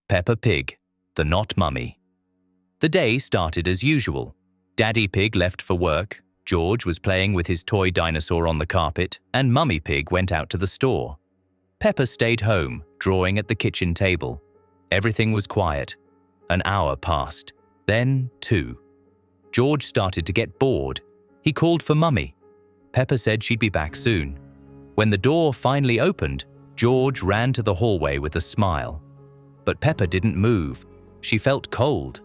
Peppa Pig, the Not Mummy. The day started as usual. Daddy Pig left for work, George was playing with his toy dinosaur on the carpet, and Mummy Pig went out to the store. Peppa stayed home, drawing at the kitchen table. Everything was quiet. An hour passed, then 2. George started to get bored. He called for Mummy. Peppa said she'd be back soon. When the door finally opened, George ran to the hallway with a smile. But Peppa didn't move. She felt cold,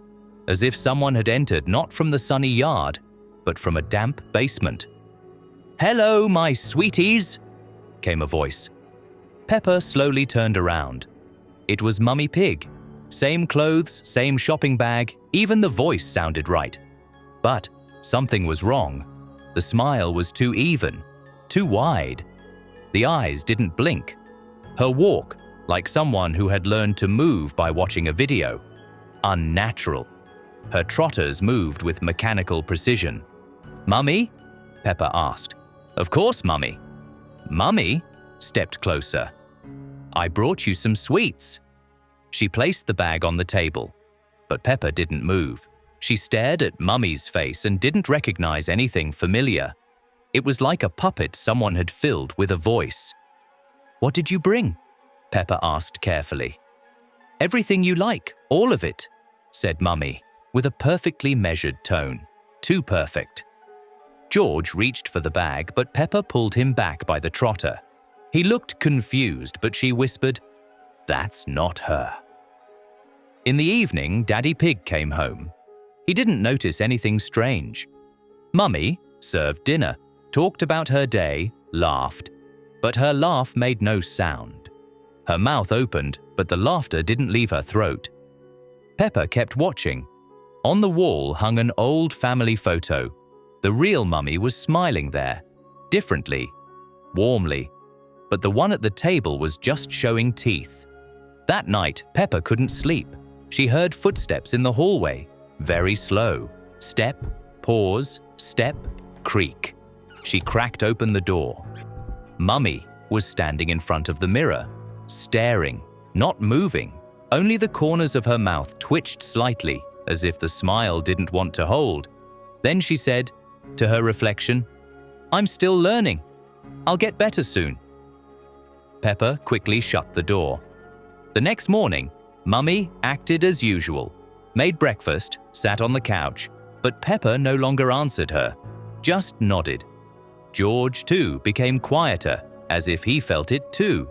as if someone had entered not from the sunny yard, but from a damp basement. "Hello, my sweeties," came a voice. Peppa slowly turned around. It was Mummy Pig. Same clothes, same shopping bag, even the voice sounded right. But something was wrong. The smile was too even, too wide. The eyes didn't blink. Her walk, like someone who had learned to move by watching a video. Unnatural. Her trotters moved with mechanical precision. "Mummy?" Peppa asked. "Of course, Mummy." Mummy stepped closer. "I brought you some sweets." She placed the bag on the table, but Peppa didn't move. She stared at Mummy's face and didn't recognize anything familiar. It was like a puppet someone had filled with a voice. "What did you bring?" Peppa asked carefully. "Everything you like, all of it," said Mummy, with a perfectly measured tone. Too perfect. George reached for the bag, but Peppa pulled him back by the trotter. He looked confused, but she whispered, "That's not her." In the evening, Daddy Pig came home. He didn't notice anything strange. Mummy served dinner, talked about her day, laughed, but her laugh made no sound. Her mouth opened, but the laughter didn't leave her throat. Peppa kept watching. On the wall hung an old family photo. The real Mummy was smiling there, differently, warmly, but the one at the table was just showing teeth. That night, Peppa couldn't sleep. She heard footsteps in the hallway, very slow. Step, pause, step, creak. She cracked open the door. Mummy was standing in front of the mirror, staring, not moving. Only the corners of her mouth twitched slightly, as if the smile didn't want to hold. Then she said, to her reflection, "I'm still learning. I'll get better soon." Peppa quickly shut the door. The next morning, Mummy acted as usual, made breakfast, sat on the couch, but Peppa no longer answered her, just nodded. George, too, became quieter, as if he felt it too.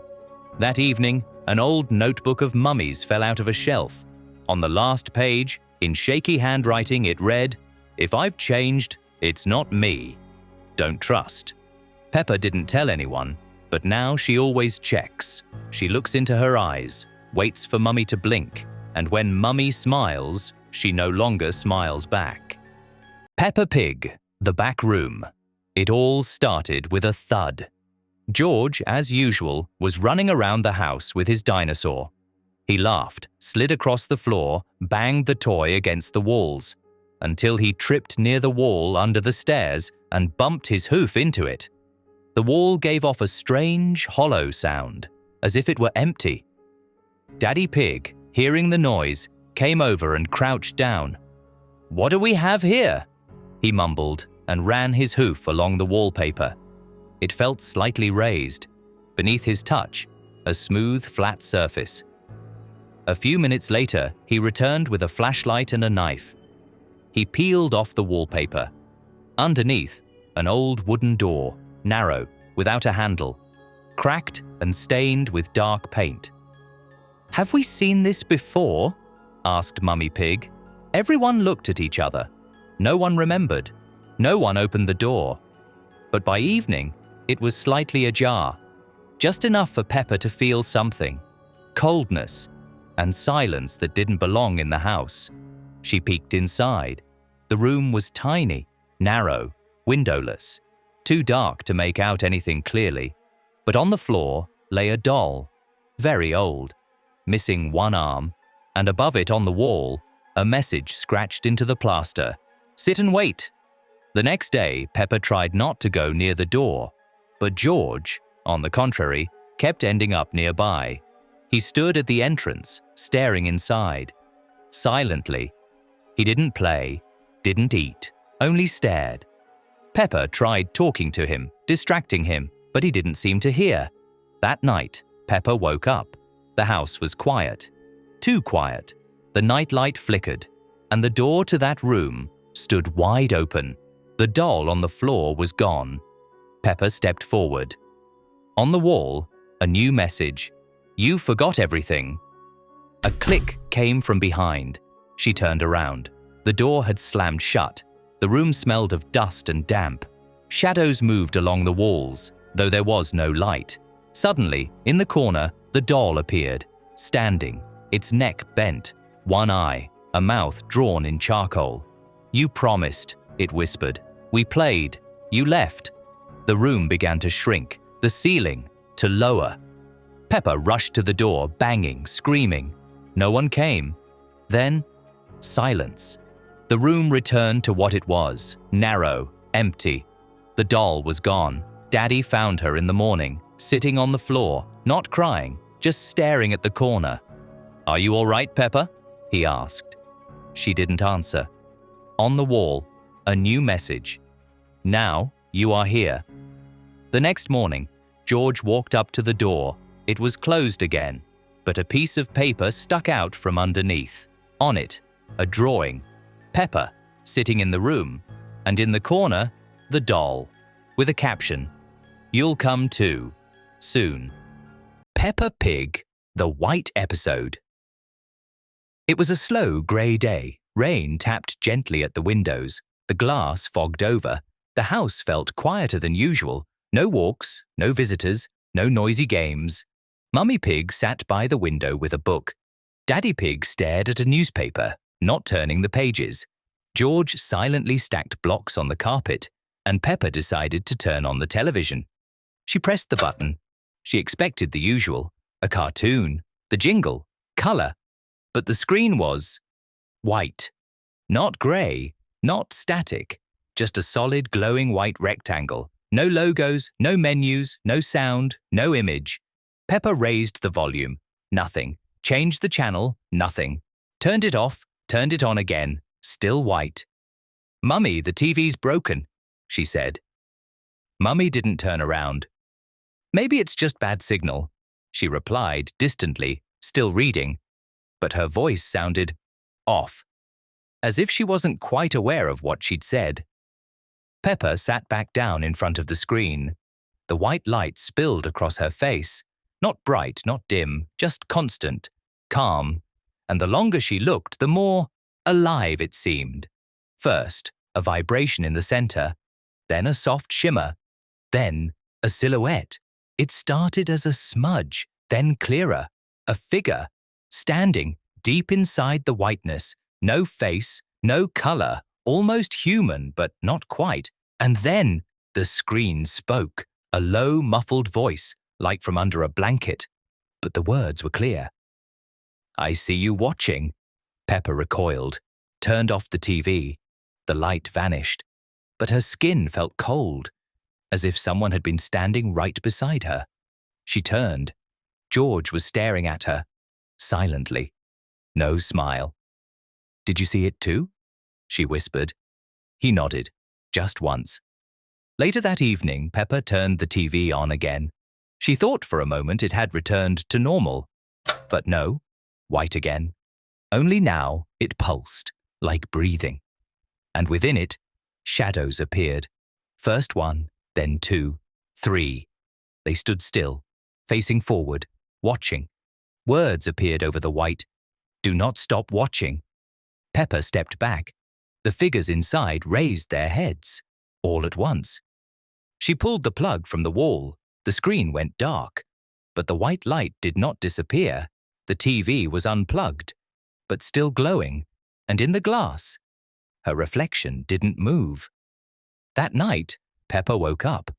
That evening, an old notebook of Mummy's fell out of a shelf. On the last page, in shaky handwriting, it read, "If I've changed, it's not me. Don't trust." Peppa didn't tell anyone, but now she always checks. She looks into her eyes, waits for Mummy to blink, and when Mummy smiles, she no longer smiles back. Peppa Pig, the back room. It all started with a thud. George, as usual, was running around the house with his dinosaur. He laughed, slid across the floor, banged the toy against the walls, until he tripped near the wall under the stairs and bumped his hoof into it. The wall gave off a strange, hollow sound, as if it were empty. Daddy Pig, hearing the noise, came over and crouched down. "What do we have here?" he mumbled and ran his hoof along the wallpaper. It felt slightly raised. Beneath his touch, a smooth, flat surface. A few minutes later, he returned with a flashlight and a knife. He peeled off the wallpaper. Underneath, an old wooden door, narrow, without a handle, cracked and stained with dark paint. "Have we seen this before?" asked Mummy Pig. Everyone looked at each other. No one remembered. No one opened the door. But by evening, it was slightly ajar, just enough for Peppa to feel something, coldness, and silence that didn't belong in the house. She peeked inside. The room was tiny, narrow, windowless, too dark to make out anything clearly. But on the floor lay a doll, very old, missing one arm, and above it on the wall, a message scratched into the plaster, "Sit and wait." The next day, Peppa tried not to go near the door, but George, on the contrary, kept ending up nearby. He stood at the entrance, staring inside. Silently. He didn't play, didn't eat, only stared. Peppa tried talking to him, distracting him, but he didn't seem to hear. That night, Peppa woke up. The house was quiet. Too quiet. The nightlight flickered, and the door to that room stood wide open. The doll on the floor was gone. Peppa stepped forward. On the wall, a new message. "You forgot everything." A click came from behind. She turned around. The door had slammed shut. The room smelled of dust and damp. Shadows moved along the walls, though there was no light. Suddenly, in the corner, the doll appeared, standing, its neck bent, one eye, a mouth drawn in charcoal. "You promised," it whispered. "We played. You left." The room began to shrink, the ceiling to lower. Peppa rushed to the door, banging, screaming. No one came. Then, silence. The room returned to what it was, narrow, empty. The doll was gone. Daddy found her in the morning, sitting on the floor, not crying, just staring at the corner. "Are you all right, Peppa?" he asked. She didn't answer. On the wall, a new message. "Now you are here." The next morning, George walked up to the door. It was closed again, but a piece of paper stuck out from underneath. On it, a drawing. Peppa, sitting in the room, and in the corner, the doll, with a caption, "You'll come too, soon." Peppa Pig, the White Episode. It was a slow, grey day. Rain tapped gently at the windows. The glass fogged over. The house felt quieter than usual. No walks, no visitors, no noisy games. Mummy Pig sat by the window with a book. Daddy Pig stared at a newspaper, not turning the pages. George silently stacked blocks on the carpet, and Peppa decided to turn on the television. She pressed the button. She expected the usual, a cartoon, the jingle, colour. But the screen was white. Not grey, not static, just a solid glowing white rectangle. No logos, no menus, no sound, no image. Peppa raised the volume. Nothing. Changed the channel. Nothing. Turned it off, turned it on again. Still white. "Mummy, the TV's broken," she said. Mummy didn't turn around. "Maybe it's just bad signal," she replied distantly, still reading. But her voice sounded off, as if she wasn't quite aware of what she'd said. Peppa sat back down in front of the screen. The white light spilled across her face. Not bright, not dim, just constant, calm. And the longer she looked, the more alive it seemed. First, a vibration in the center, then a soft shimmer, then a silhouette. It started as a smudge, then clearer, a figure, standing deep inside the whiteness, no face, no color, almost human, but not quite. And then the screen spoke, a low, muffled voice, like from under a blanket. But the words were clear. "I see you watching." Peppa recoiled, turned off the TV. The light vanished, but her skin felt cold, as if someone had been standing right beside her. She turned. George was staring at her, silently. No smile. "Did you see it too?" she whispered. He nodded, just once. Later that evening, Peppa turned the TV on again. She thought for a moment it had returned to normal. But no, white again. Only now it pulsed, like breathing. And within it, shadows appeared. First one, then two, three. They stood still, facing forward, watching. Words appeared over the white. "Do not stop watching." Peppa stepped back. The figures inside raised their heads, all at once. She pulled the plug from the wall. The screen went dark. But the white light did not disappear. The TV was unplugged, but still glowing, and in the glass, her reflection didn't move. That night, Peppa woke up.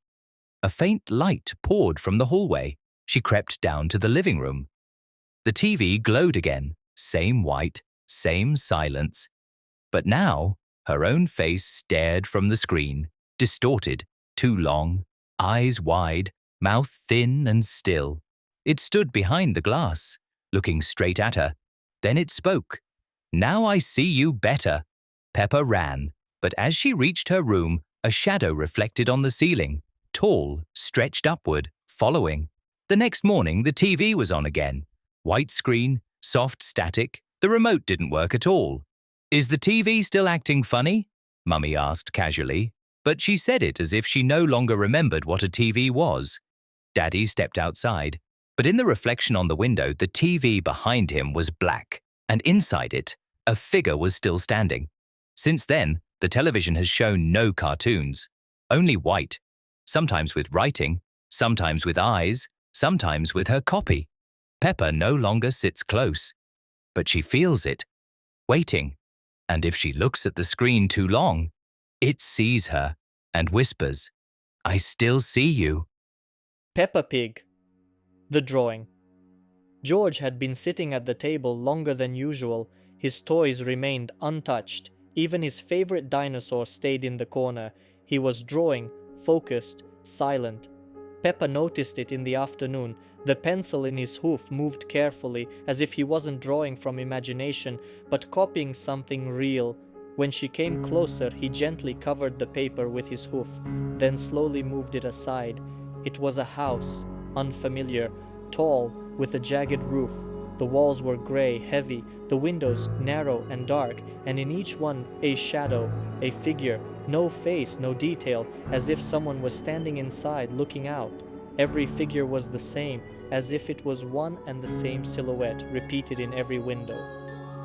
A faint light poured from the hallway. She crept down to the living room. The TV glowed again, same white, same silence. But now, her own face stared from the screen, distorted, too long, eyes wide, mouth thin and still. It stood behind the glass, looking straight at her. Then it spoke. "Now I see you better." Peppa ran, but as she reached her room, a shadow reflected on the ceiling, tall, stretched upward, following. The next morning, the TV was on again. White screen, soft static, the remote didn't work at all. "Is the TV still acting funny?" Mummy asked casually, but she said it as if she no longer remembered what a TV was. Daddy stepped outside, but in the reflection on the window, the TV behind him was black, and inside it, a figure was still standing. Since then, the television has shown no cartoons, only white, sometimes with writing, sometimes with eyes, sometimes with her copy. Peppa no longer sits close, but she feels it, waiting, and if she looks at the screen too long, it sees her and whispers, "I still see you." Peppa Pig. The drawing. George had been sitting at the table longer than usual. His toys remained untouched. Even his favorite dinosaur stayed in the corner. He was drawing, focused, silent. Peppa noticed it in the afternoon. The pencil in his hoof moved carefully, as if he wasn't drawing from imagination, but copying something real. When she came closer, he gently covered the paper with his hoof, then slowly moved it aside. It was a house, unfamiliar, tall, with a jagged roof. The walls were gray, heavy, the windows narrow and dark, and in each one a shadow, a figure, no face, no detail, as if someone was standing inside looking out. Every figure was the same, as if it was one and the same silhouette, repeated in every window.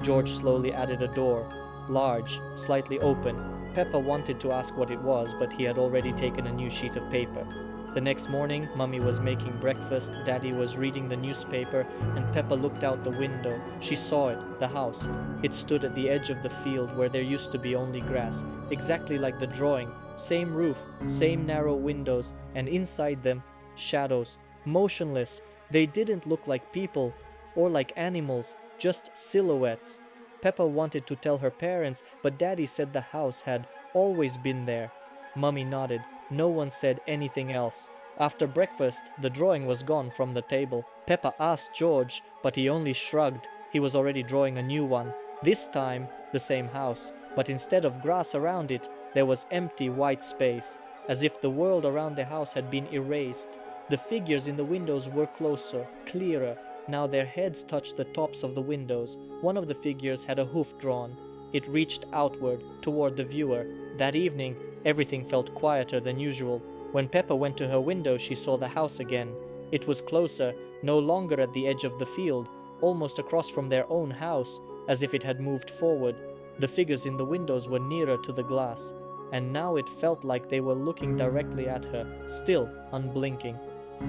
George slowly added a door, large, slightly open. Peppa wanted to ask what it was, but he had already taken a new sheet of paper. The next morning, Mummy was making breakfast, Daddy was reading the newspaper, and Peppa looked out the window. She saw it, the house. It stood at the edge of the field where there used to be only grass, exactly like the drawing. Same roof, same narrow windows, and inside them, shadows, motionless. They didn't look like people or like animals, just silhouettes. Peppa wanted to tell her parents, but Daddy said the house had always been there. Mummy nodded. No one said anything else. After breakfast, the drawing was gone from the table. Peppa asked George, but he only shrugged. He was already drawing a new one. This time, the same house, but instead of grass around it, there was empty white space, as if the world around the house had been erased. The figures in the windows were closer, clearer. Now their heads touched the tops of the windows. One of the figures had a hoof drawn. It reached outward, toward the viewer. That evening, everything felt quieter than usual. When Peppa went to her window, she saw the house again. It was closer, no longer at the edge of the field, almost across from their own house, as if it had moved forward. The figures in the windows were nearer to the glass, and now it felt like they were looking directly at her, still unblinking.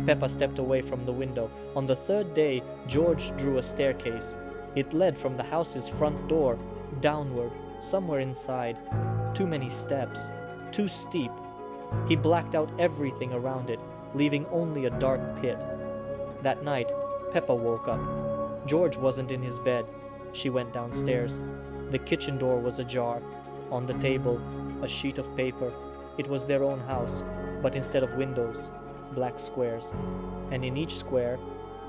Peppa stepped away from the window. On the third day, George drew a staircase. It led from the house's front door, downward, somewhere inside. Too many steps, too steep. He blacked out everything around it, leaving only a dark pit. That night, Peppa woke up. George wasn't in his bed. She went downstairs. The kitchen door was ajar. On the table, a sheet of paper. It was their own house, but instead of windows, black squares. And in each square,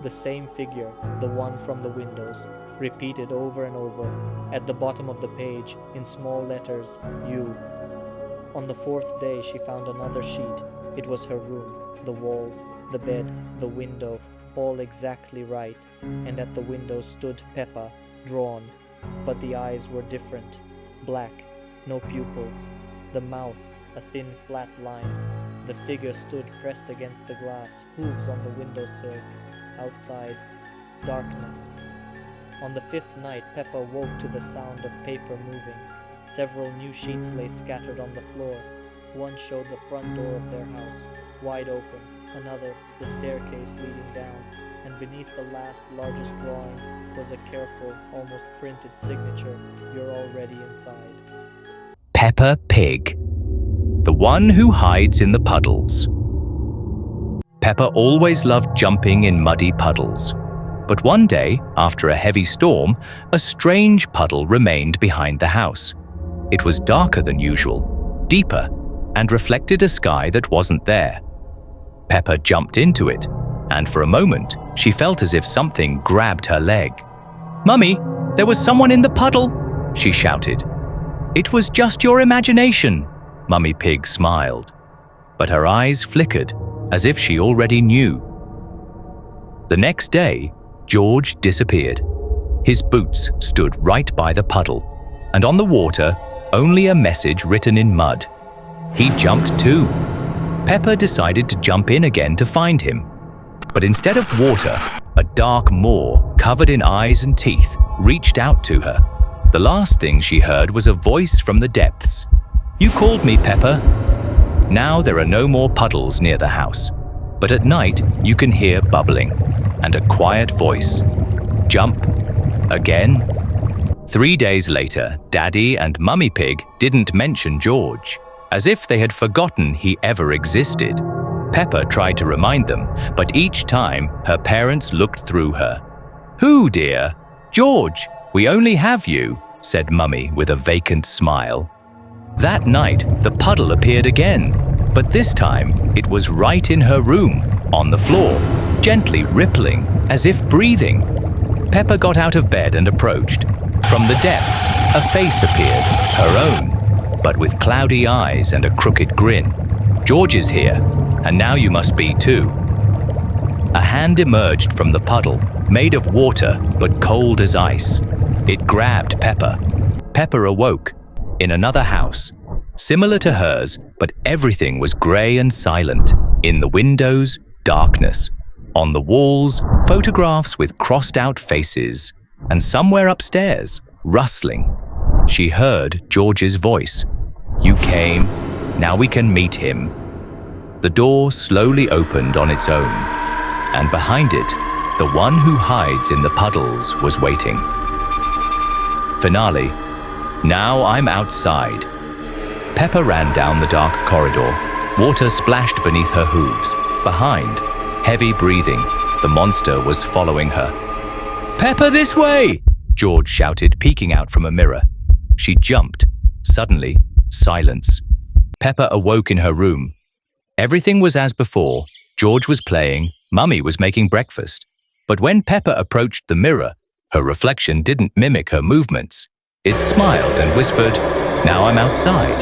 the same figure, the one from the windows, repeated over and over. At the bottom of the page, in small letters, "You." On the fourth day, she found another sheet. It was her room, the walls, the bed, the window, all exactly right. And at the window stood Peppa, drawn. But the eyes were different. Black, no pupils. The mouth, a thin flat line. The figure stood pressed against the glass, hooves on the windowsill. Outside, darkness. On the fifth night, Peppa woke to the sound of paper moving. Several new sheets lay scattered on the floor. One showed the front door of their house, wide open. Another, the staircase leading down. And beneath the last, largest drawing was a careful, almost printed signature, "You're already inside." Peppa Pig, the one who hides in the puddles. Peppa always loved jumping in muddy puddles. But one day, after a heavy storm, a strange puddle remained behind the house. It was darker than usual, deeper, and reflected a sky that wasn't there. Peppa jumped into it, and for a moment, She felt as if something grabbed her leg. "Mummy, there was someone in the puddle," she shouted. "It was just your imagination," Mummy Pig smiled. But her eyes flickered as if she already knew. The next day, George disappeared. His boots stood right by the puddle, and on the water, only a message written in mud. He jumped too. Peppa decided to jump in again to find him. But instead of water, a dark maw covered in eyes and teeth reached out to her. The last thing she heard was a voice from the depths. "You called me, Peppa." Now there are no more puddles near the house, but at night you can hear bubbling and a quiet voice. "Jump. Again." 3 days later, Daddy and Mummy Pig didn't mention George, as if they had forgotten he ever existed. Peppa tried to remind them, but each time her parents looked through her. "Who, dear?" "George, we only have you," said Mummy with a vacant smile. That night, the puddle appeared again, but this time it was right in her room, on the floor, gently rippling, as if breathing. Peppa got out of bed and approached. From the depths, a face appeared, her own, but with cloudy eyes and a crooked grin. "George is here, and now you must be too." A hand emerged from the puddle, made of water but cold as ice. It grabbed Peppa. Peppa awoke, in another house, similar to hers, but everything was grey and silent. In the windows, darkness. On the walls, photographs with crossed-out faces. And somewhere upstairs, rustling. She heard George's voice. "You came, now we can meet him." The door slowly opened on its own, and behind it, the one who hides in the puddles was waiting. Finale. Now I'm outside. Peppa ran down the dark corridor. Water splashed beneath her hooves. Behind, heavy breathing, the monster was following her. "Peppa, this way!" George shouted, peeking out from a mirror. She jumped. Suddenly, silence. Peppa awoke in her room. Everything was as before. George was playing, Mummy was making breakfast. But when Peppa approached the mirror, her reflection didn't mimic her movements. It smiled and whispered, "Now I'm outside."